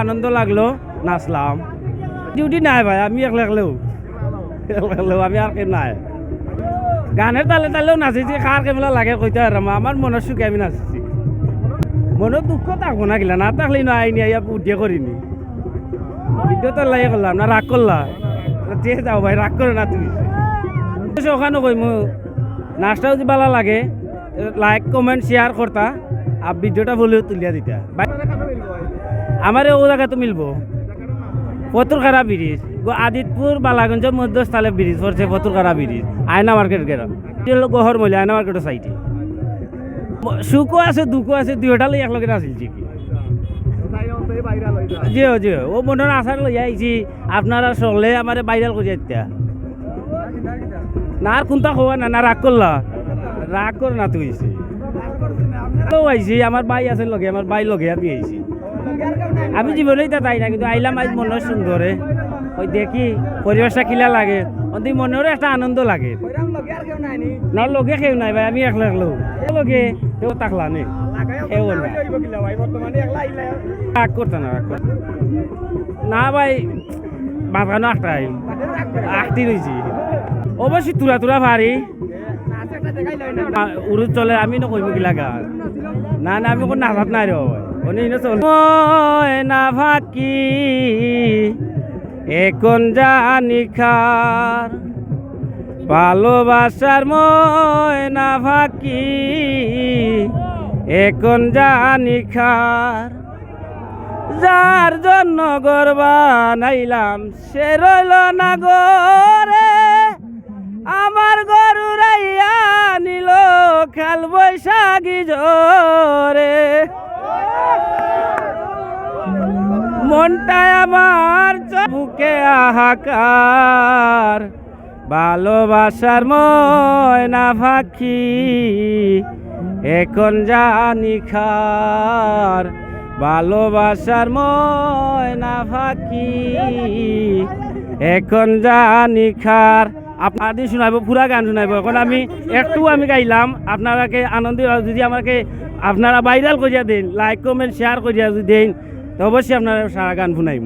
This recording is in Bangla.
আনন্দ লাগলো, নাচলাম। ডিউটি নাই ভাই, আমি একলা একলেও আমি আর কে নাই। গানের তালে তালেও নাচিছি, কার কেমলা লাগে কইতে আর আমার মনের সুখে আমি নাচিছি। মনের দুঃখ থাকবো না গিলা, না থাকলেই না আইনি আইয়া উঠিয়ে করিনি। ভিডিও তো লাগে করলাম না, রাগ করলা যে যাও ভাই, রাগ করে না তুমি। ওখানে কইমু নাচটাও যদি ভালো লাগে, লাইক কমেন্ট শেয়ার করতা আর ভিডিওটা বলেও তুলিয়া দিতা। আমার ও জায়গা তো মিলবো পতুরখারা ব্রিজ, আদিতপুর বালাগঞ্জের মধ্যস্থলে ব্রিজ পড়ছে পতুরখারা ব্রিজ, আয়না মার্কেট গেলাম গহর মহিলা আয়না মার্কেটের সাইডে। সুখও আছে দুঃখও আছে, দুইটা লই একলগে নাছিল ঠিকই। জিও জিও ও মনের আশার লইয়া আইছি, আপনারা চলে আমার বাইরাল করিয়া দিতা না। আর কোনটা খোয়া না, না রাগ করলা, রাগ কর না তুই আইছি। আমার ভাই আছে লগে, আমার ভাই লগে আমি আইছি। আমি জীবনেই তা তাই না, কিন্তু আইলাম আজ মনে সুন্দরে ওই দেখি পরিবেশটা কিলা লাগে, ওই মনেরও একটা আনন্দ লাগে। না লগে কেউ নাই ভাই, আমি একলা একলো লগে কেউ তাকলা নে রাগ করতে না, রাগ করতে না ভাই। বাঁধানো একটাই আটটি রয়েছি, অবশ্যই তুলা তুলা ভারী উড়ু চলে। আমি নকইব গিলা গান না না, আমি কোন নাচাত নাই রে না ফাঁকি এখন জানি খার, ভালোবাসার ময়না ফাঁকি এখন জানি খার। যার জন্য গর্বা নাইলাম সে রইল না গরে, আমার গরু রাইয়া নিল খাল বৈশাখী জোরে। মনটায় আমার বুকে হাহাকার, ভালোবাসার ময়না পাখি এখন জানি খার, ভালোবাসার ময়না পাখি এখন জানি খার। আপনাদের শোনাবো, পুরা গান শোনাবো। এখন আমি একটু আমি গাইলাম, আপনারাকে আনন্দ যদি আমাকে আপনারা ভাইরাল করিয়া দেন, লাইক কমেন্ট শেয়ার করিয়া যদি দেন, তো অবশ্যই আপনারা সারা গান শুনাইব।